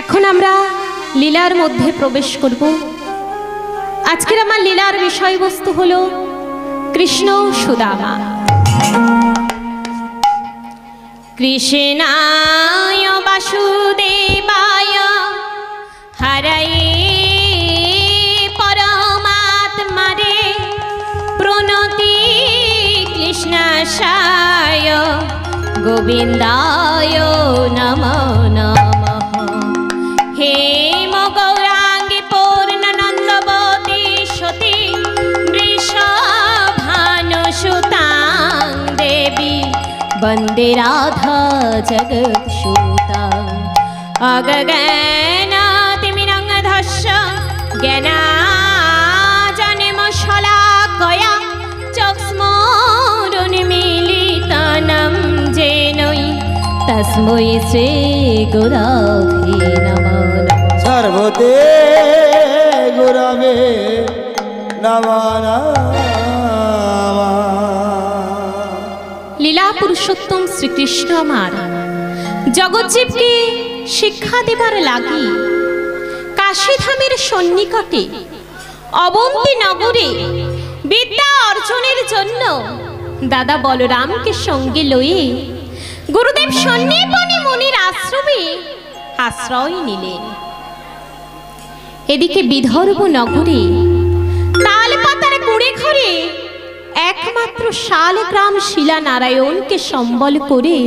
এখন আমরা লীলার মধ্যে প্রবেশ করব। আজকের আমার লীলার বিষয়বস্তু হলো কৃষ্ণ সুদামা। কৃষ্ণায় বাসুদেবায় হরয়ে পরমাত্মনে প্রণতি কৃষ্ণায় গোবিন্দায় নমো নমঃ। হে গৌরাঙ্গী পূর্ণানন্দবতী সতী বৃষভানুসুতাং দেবী বন্দে রাধা জগৎসুতাং। অগগনাতিমিরঙ্গধস্য জ্ঞানাঞ্জনমশলাকয়া চক্ষুरुन्मीलितं येन तस्मै श्री गुरवे नमः। सर्वते गुरवे नमः। লীলা পুরুষোত্তম শ্রীকৃষ্ণ আমার জগজ্জীবকে শিক্ষা দেবার লাগি কাশীধামের সন্নিকটে অবন্তী নগরে বিদ্যা অর্জনের জন্য দাদা বলরামকে সঙ্গে লয়ে গুরুদেব সন্নিপনী মুনির আশ্রমে আশ্রয় নিলেন। এদিকে বিদর্ভ নগরে তালপাতার কুড়ে ঘরে একমাত্র শালগ্রাম শিলা নারায়ণকে সম্বল করে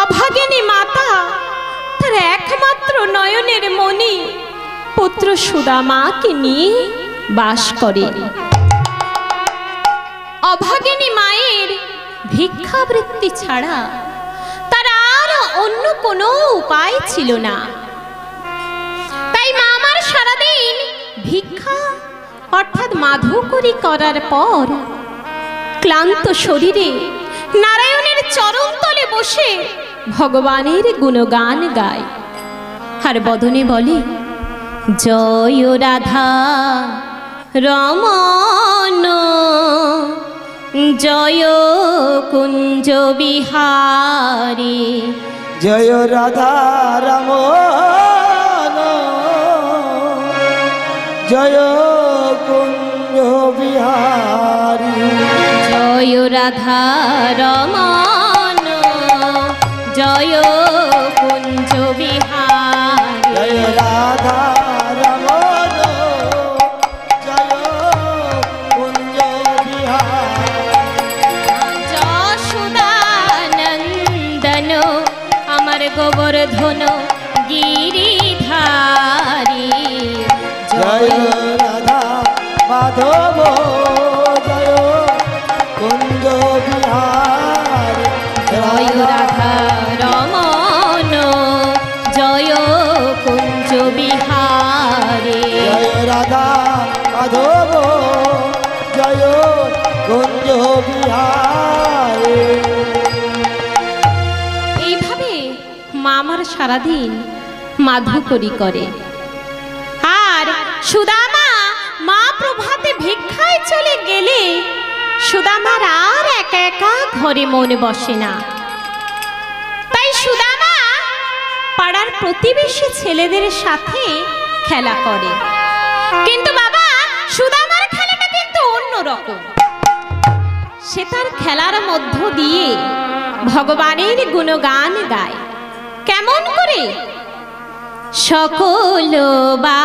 অভাগিনী মাতা তার একমাত্র নয়নের মণি পুত্র সুদামাকে নিয়ে বাস করে। অভাগিনী মায়ের ভিক্ষাবৃত্তি ছাড়া তার আর অন্য কোনো উপায় ছিল না। তাই মা আমার সারাদিন ভিক্ষা অর্থাৎ মাধুকরী করার পর ক্লান্ত শরীরে নারায়ণের চরণ তলে বসে ভগবানের গুণগান গায় আর বদনে বলে, জয় রাধা রমণ জয় কুঞ্জ বিহারী। জয় রাধা রমণ জয় কুঞ্জ বিহারী। জয় রাধা রমণ জয় কুঞ্জ বিহারী। জয় রাধা রমণ জয় কুঞ্জ বিহারী। যশোদানন্দন আমার গোবর্ধন গিরিধারী। জয় রাধা মাধব জয় কুঞ্জ বিহারী। জয় রাধা রমণ জয় কুঞ্জ বিহারী। জয় রাধা মাধব জয় কুঞ্জ বিহারী। এইভাবে মা আমার সারাদিন মাধুকরী করে। আর সুদামা মা প্রভাতে ভিক্ষায় চলে গেলে সুদামার আর একা একা ঘরে মন বসে না। তাই সুদামা পাড়ার প্রতিবেশী ছেলেদের সাথে খেলা করে। কিন্তু বাবা সুদামার খেলাটা কিন্তু অন্যরকম। সে তার খেলার মধ্য দিয়ে ভগবানের গুণগান গায়। কেমন করে? সকল বা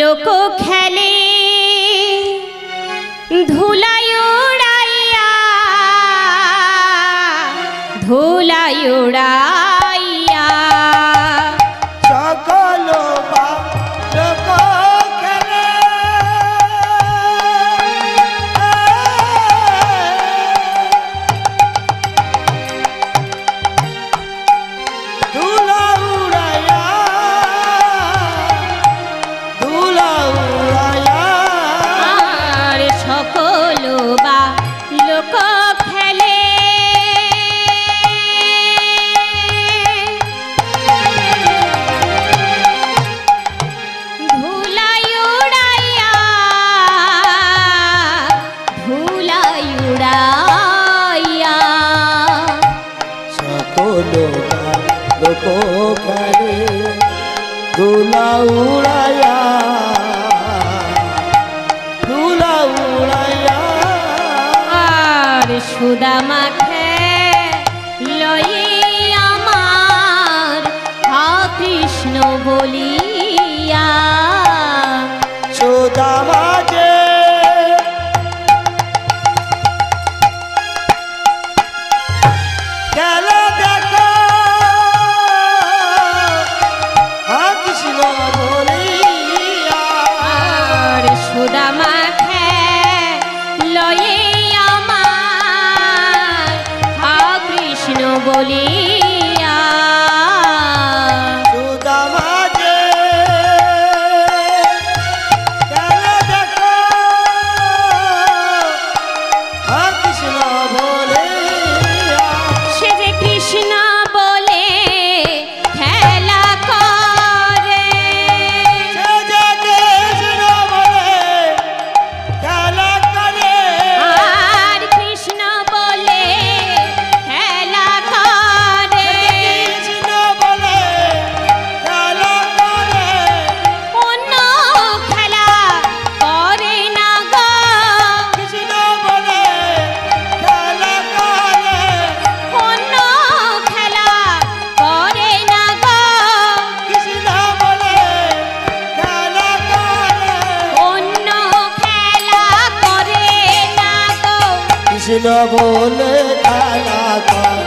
লোক খেলে ধুলায় উড়াইয়া ধুলায় উড়াইয়া। সকল বালক খেলে ধুলা উড়াইয়া ধুলা উড়াইয়া। আর সকল বা লোক খেলে ধুলা উড়াইয়া ধুলা উড়াইয়া আর সুদামা লয়ে আমার হা কৃষ্ণ বলিয়া সুদামা যে গেল দেখো হা কৃষ্ণ বলিয়া আর সুদামা লয়ে আমার হা কৃষ্ণ বলিয়া সুদামা যে গেল দেখো হা কৃষ্ণ বলিয়া সে যে কৃষ্ণ বলে খেলা করে সে যে কৃষ্ণ বলে খেলা করে আর কৃষ্ণ বলে খেলা করে কৃষ্ণ বলে খেলা করে অন্য খেলা করে না গো কৃষ্ণ বলে খেলা করে অন্য খেলা করে না গো কৃষ্ণ বলে খেলা করে অন্য খেলা করে না গো কৃষ্ণ বলে খেলা করে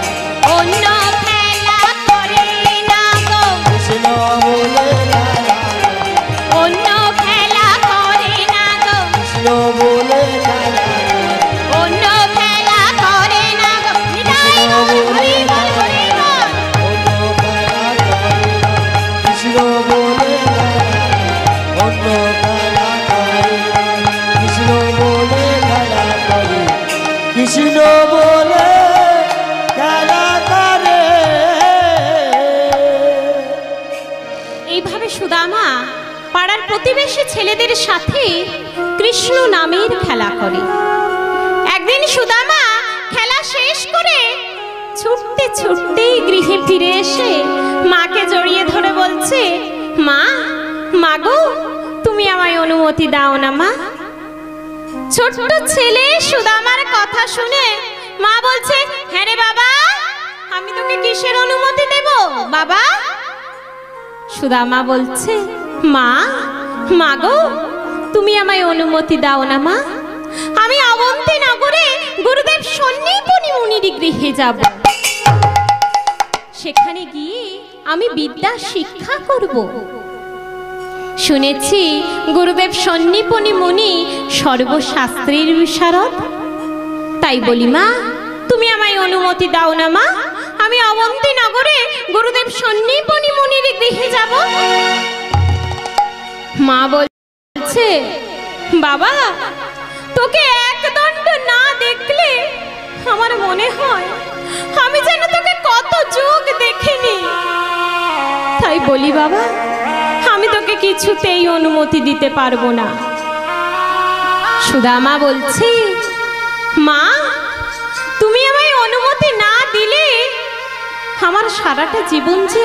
অন্য খেলা করে না গো কৃষ্ণ বলে খেলা করে অন্য খেলা করে না গো কৃষ্ণ বলে খেলা করে অন্য খেলা করে না গো নিতাই গৌর হরি বল হরি বল অন্য খেলা করে কৃষ্ণ বলে অন্য খেলা করে কৃষ্ণ বলে খেলা করে কৃষ্ণ বলে খেলা করে এইভাবে সুদামা পাড়ার প্রতিবেশী ছেলেদের সাথে কৃষ্ণ নামের খেলা করে। একদিন সুদামা খেলা শেষ করে ছুটতে ছুটতে গৃহে ফিরে এসে মাকে জড়িয়ে ধরে বলছে, মা মাগো তুমি আমায় অনুমতি দাও না মা। ছোট্ট ছেলে সুদামার কথা শুনে মা বলছে, হ্যাঁ রে বাবা, আমি তোকে কিসের অনুমতি দেব বাবা? সুদামা বলছে, মা মাগো তুমি আমায় অনুমতি দাও না মা, আমি অবন্তী নগরে গুরুদেব সন্নিপনি মুনির গৃহে যাব, সেখানে গিয়ে আমি বিদ্যা শিক্ষা করব। শুনেছি গুরুদেব সন্নিপনি মুনি সর্বশাস্ত্রের বিশারদ, তাই বলি মা তুমি আমায় অনুমতি দাও না মা, আমি অবন্তী নগরে গুরুদেব সন্নিপনি মুনির গৃহে যাব। মা বলছে, বাবা তোকে একদণ্ড না দেখলে আমার মনে হয় আমি যেন তোকে কত যুগ দেখিনি, তাই বলি বাবা আমি তোকে কিছুতেই অনুমতি দিতে পারবো না। সুদামা বলছে, মা তুমি আমায় অনুমতি না দিলে আমার সারাটা জীবন যে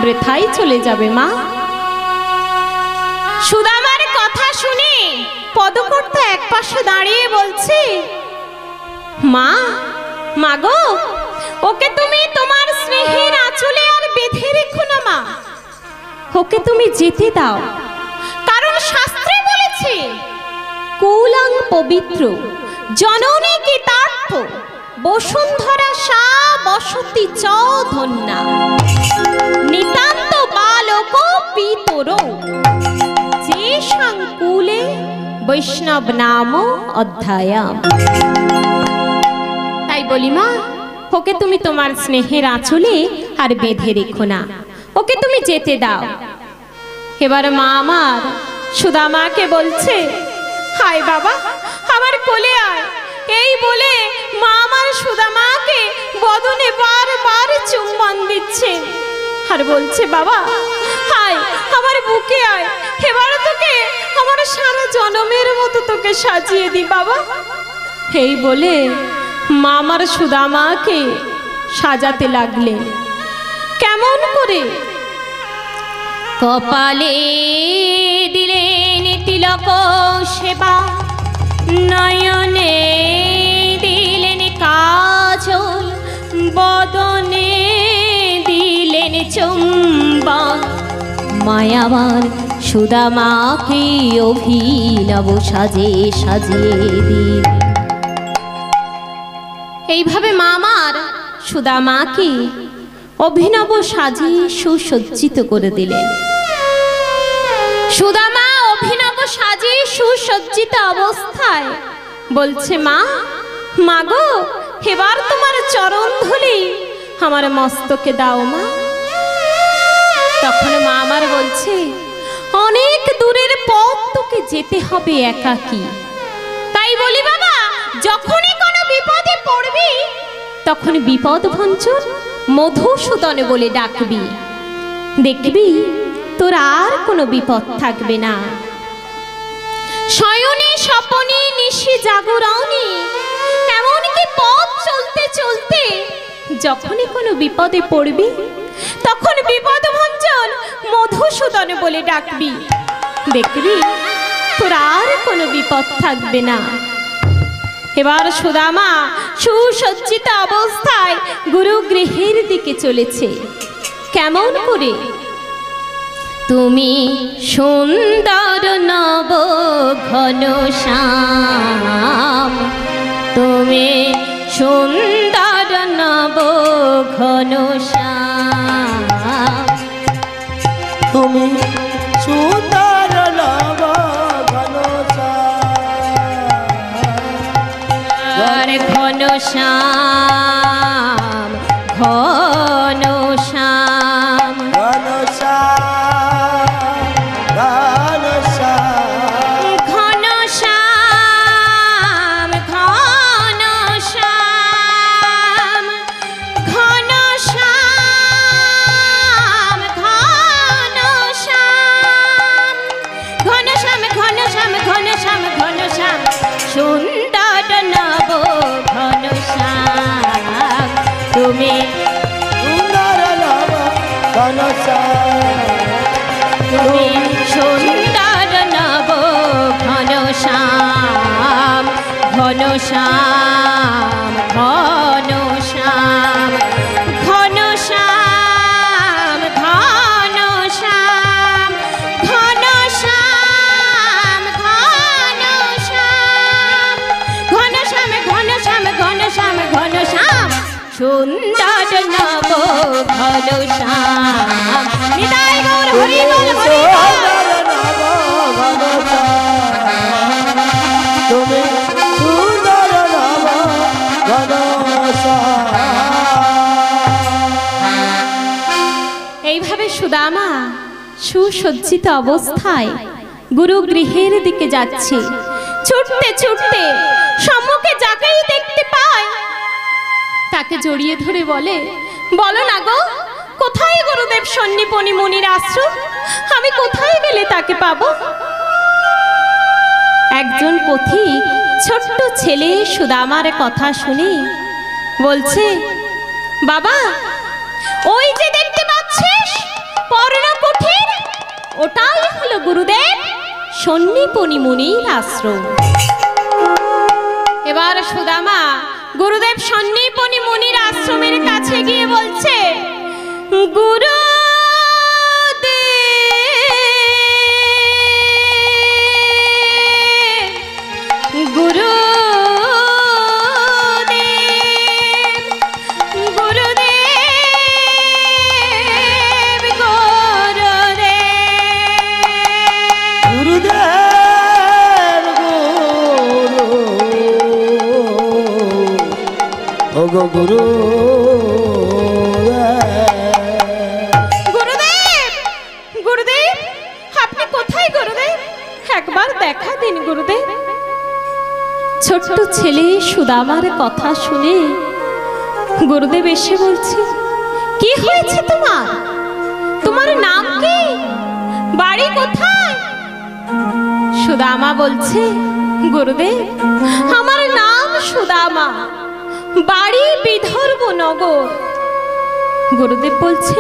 বৃথাই চলে যাবে মা। সুদামার কথা শুনে পদকর্তা একপাশে দাঁড়িয়ে বলছে, মা মাগো ওকে তুমি তোমার স্নেহের আঁচলে আর বেঁধে রেখো না মা, ওকে তুমি যেতে দাও, কারণ শাস্ত্রে বলেছে কুলাং পবিত্র জননী কৃতার্থ বসুন্ধরা সা বসতি চ ধন্যা নিতান্ত বালক পিতর যে সংকুলে বৈষ্ণব নাম অধ্যায়াম। তাই বলি মা ওকে তুমি তোমার স্নেহের আঁচলে আর বেঁধে রেখো না, ওকে তুমি যেতে দাও। এবার মা আমার সুদামাকে বলছে, হায় বাবা আমার কোলে আয়, এই বলে মা আমার সুদামাকে বদনে বারবার চুম্বন দিচ্ছে আর বলছে, বাবা হায় আমার বুকে আয়, এবার তোকে আমার সারা জনমের মতো তোকে সাজিয়ে দি বাবা। এই বলে মা আমার সুদামাকে সাজাতে লাগলেন। কেমন করে? কপালে দিলেন তিলক সেবা, নয়নে দিলেন কাজল, বদনে দিলেন চুম্বন। মায়াবান সুদামাকে অভিনব সাজে সাজিয়ে দিন। এইভাবে মা আমার সুদামাকে অভিনব সাজে সুসজ্জিত করে দিলেন। সুদামা অভিনব সাজে সুসজ্জিত অবস্থায় বলছে, মা মাগো, এবার তোমার চরণ ধুলি আমার মস্তকে দাও মা। তখন মা আমার বলছে, অনেক দূরের পথ তোকে যেতে হবে একাকী, তাই বলি বাবা, যখনই কোনো বিপদে পড়বি তখন বিপদ ভঞ্জন মধুসূদন বলে ডাকবি, দেখবি তোর আর কোনো বিপদ থাকবে না। শয়নে স্বপনে নিশি জাগরণে এমনকি পথ চলতে চলতে যখনই কোনো বিপদে পড়বি তখন বিপদ ভঞ্জন মধুসূদন বলে ডাকবি, দেখবি তোর আর কোনো বিপদ থাকবে না। এবার সুদামা সুসজ্জিত অবস্থায় গুরু গৃহের দিকে চলেছে। কেমন করে? তুমি সুন্দর নব ঘন শ্যাম, তুমি সুন্দর নব ঘন শ্যাম, তুমি সুন্দর নব ঘন ঘন শ্যাম, ঘন শ্যাম, ঘন ঘন ঘন শ্যাম, ঘন শ্যাম, ঘন শ্যাম, ঘন শ্যাম, ঘন শ্যাম, ঘন শ্যাম, ঘন শ্যাম, ঘন শ্যাম, সুন্দর নব ঘন শ্যাম, তুমি সুন্দর নব ঘন তুমি সুন্দর নব ঘন শ্যাম, ঘন শ্যাম, ঘন শ্যাম, ঘন শ্যাম, ঘন শ্যাম, ঘন শ্যাম, ঘন শ্যাম, ঘন শ্যাম, ঘন শ্যাম, ঘন শ্যাম, ঘন শ্যাম, সুন্দর নব ঘন শ্যাম। নিতাই গৌর হরি বল হরি বল। তুমি সুন্দর নব ঘন এইভাবে সুদামা সুসজ্জিত অবস্থায় গুরু গৃহের দিকে যাচ্ছে। ছুটতে ছুটতে সম্মুখে যাকেই দেখতে পায় তাকে জড়িয়ে ধরে বলে, বলো না গো, কোথায় গুরুদেব সন্নিপনি মুনির আশ্রম? আমি কোথায় গেলে তাকে পাবো? একজন পথিক ছোট্ট ছেলে সুদামার কথা শুনে বলছে, বাবা ওই যে দেখতে পাচ্ছিস পর্ণকুঠির, ওটাই হলো গুরুদেব সন্নিপনি মুনির আশ্রম। এবার সুদামা গুরুদেব সন্নিপনি মুনির আশ্রমের কাছে গিয়ে বলছে, গুরু গুরু গুরু গুরুদেব, গুরুদেব আপনি কোথায় গুরুদেব? একবার দেখা দিন গুরুদেব। ছোট্ট ছেলে সুদামার কথা শুনে গুরুদেব এসে বলছে, কি হয়েছে তোমার? তোমার নাম কি? বাড়ি কোথায়? সুদামা বলছে, গুরুদেব আমার নাম সুদামা, বাড়ি বিদর্ভ নগর। গুরুদেব বলছে,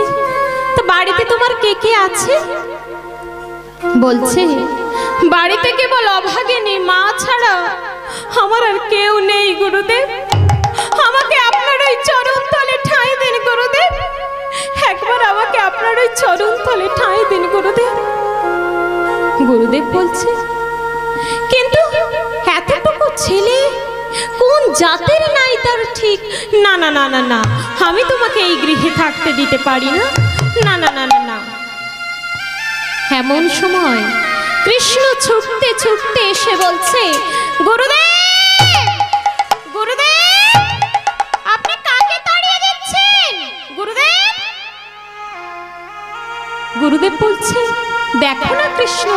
তা বাড়িতে তোমার কে কে আছে? বলছে বাড়িতে কেবল অভাগিনী মা ছাড়া আমার আর কেউ নেই গুরুদেব। আমাকে আপনার ওই চরণ তলে ঠাঁই দিন গুরুদেব, একবার আমাকে আপনার ওই চরণ তলে ঠাঁই দিন গুরুদেব। গুরুদেব বলছে কিন্তু এতটুকু ছেলে কোন জাতের নাই তার ঠিক না। না না না না, আমি তোমাকে এই গৃহে থাকতে দিতে পারি না। না না না না না। এমন সময় কৃষ্ণ ছুটতে ছুটতে এসে বলছে গুরুদেব, গুরুদেব আপনি কাকে তাড়িয়ে দিচ্ছেন? গুরুদেব, গুরুদেব বলছে দেখো না কৃষ্ণ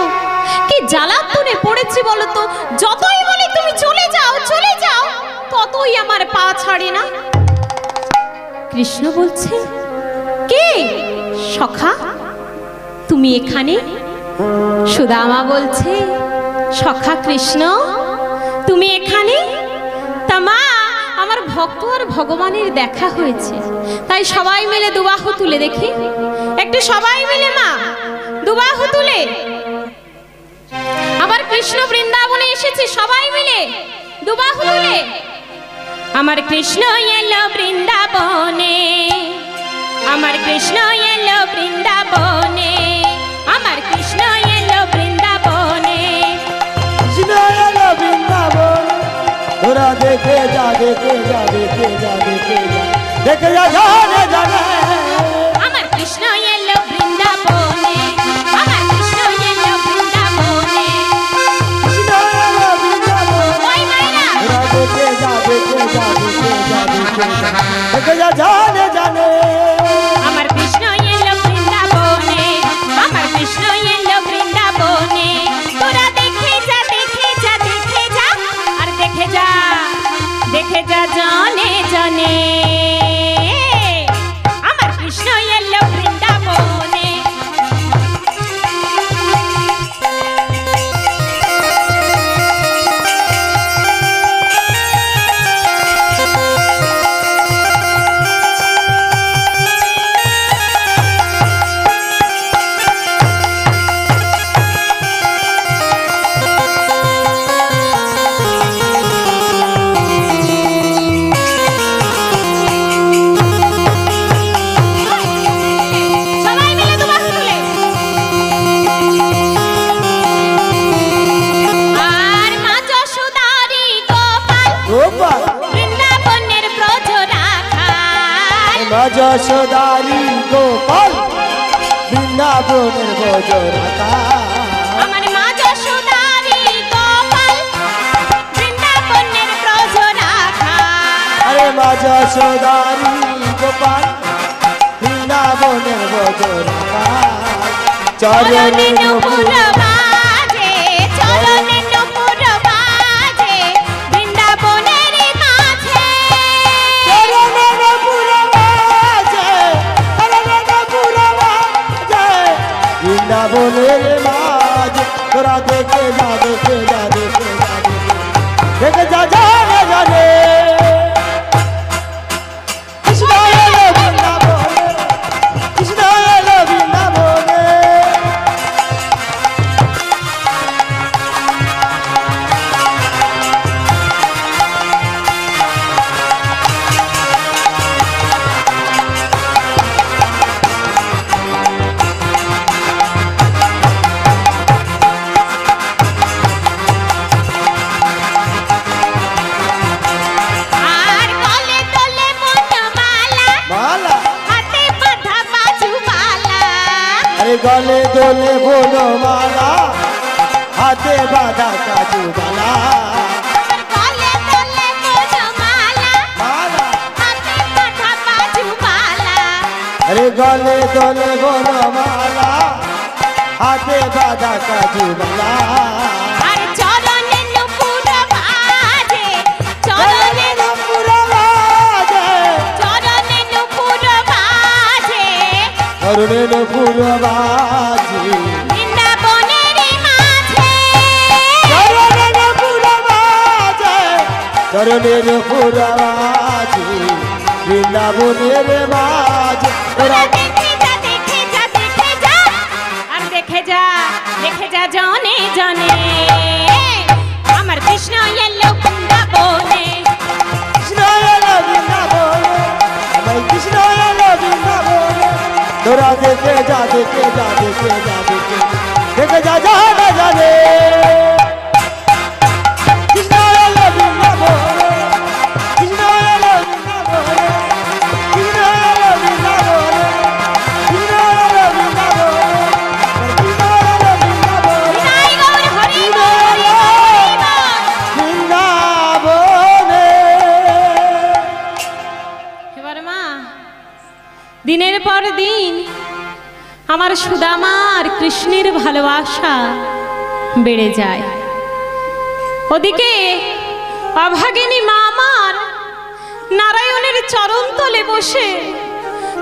কি জ্বালাতনে পড়েছে বলতো, যতই বলি তুমি চলে যাও চলে যাও ততই আমার পা ছাড়ে না। কৃষ্ণ বলছে কে? সখা তুমি এখানে? সুদামা বলছে সখা কৃষ্ণ তুমি এখানে? তা মা আমার ভক্ত আর ভগবানের দেখা হয়েছে, তাই সবাই মিলে দুবাহু তুলে দেখি, একটু সবাই মিলে মা দুবাহু তুলে। আবার কৃষ্ণ বৃন্দাবনে এসেছে, সবাই মিলে দুবাহু তুলে। আমার কৃষ্ণ এলো বৃন্দাবনে, আমার কৃষ্ণ এলো বৃন্দাবনে, আমার কৃষ্ণ এলো বৃন্দাবনে। কৃষ্ণ এলো বৃন্দাবন, তোরা দেখে যা দেখে যা দেখে যা দেখে যা দেখে যা জানে জানে। আমার কৃষ্ণ এলো বৃন্দাবনে, আমার কৃষ্ণ এলো বৃন্দাবনে। কৃষ্ণ এলো বৃন্দাবন, ওই মায়েরা তোরা দেখে যা দেখে যা দেখে যা দেখে যা দেখে যা জানে জানে। আমার কৃষ্ণ এলো বৃন্দাবনে, আমার কৃষ্ণ এলো বৃন্দাবনে। তোরা দেখে যা দেখে যা দেখে যা আর দেখে যা দেখে যা জানে জানে। আমার কৃষ্ণ এলো বৃন্দাবনে। সবাই মিলে দুবাহু তুলে। আর মা যশোদারি গোপাল গোপাল বৃন্দাবনের ব্রজ রাখাল। মা যশোদারি গোপাল বৃন্দাবনের ব্রজ রাখাল। আমার মা যশোদারি গোপাল বৃন্দাবনের ব্রজ রাখাল। আরে মা যশোদারি গোপাল বৃন্দাবনের ব্রজ রাখাল। চরণে নূপুর বাজে, চরণে নূপুর বাজে বৃন্দাবনের মাঝে। চরণে নূপুর বাজে, চরণে নূপুর বাজে বৃন্দাবনের মাঝে। তোরা দেখে যা দেখে যা দেখে যা দেখে যা জানে জানে। কৃষ্ণ এলো বৃন্দাবনে, কৃষ্ণ এলো বৃন্দাবনে। আর গলে দোলে মনমালা, মালা হাতে বাঁধা বাজুমালা। আরে গলে দোলে বনমালা, হাতে বাঁধা কাজুবালা। আমার গলে দোলে মনমালা, মালা হাতে বাঁধা বাজুমালা। আরে গলে দোলে বনমালা, হাতে বাঁধা কাজুবালা। আর চরণে নূপুর বাজে, চরণে নূপুর বাজে, চরণে নূপুর বাজে চরণে নূপুর বাজে বৃন্দাবনের মাঝে। চরণে নূপুর বাজে, চরণে নূপুর বাজে বৃন্দাবনের মাঝে। তোরা দেখে যা দেখে যা দেখে যা জনে জনে আমার কৃষ্ণ এলো বৃন্দাবনে কৃষ্ণ এলো বৃন্দাবনে আমার কৃষ্ণ এলো বৃন্দাবনে তোরা দেখে যা দেখে যা দেখে যা দেখে যা জানে জানে কৃষ্ণ এলো বৃন্দাবনে কৃষ্ণ এলো বৃন্দাবনে কৃষ্ণ এলো বৃন্দাবনে কৃষ্ণ এলো বৃন্দাবনে কৃষ্ণ এলো বৃন্দাবনে নিতাই গৌর হরি বল, হরি বল। বৃন্দাবনে এবার মা দিনের পর দিন আমার সুদামা আর কৃষ্ণের ভালোবাসা বেড়ে যায়। ওদিকে অভাগিনী মা আমার নারায়ণের চরণ তলে বসে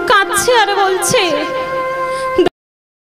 কাঁদছে আর বলছে,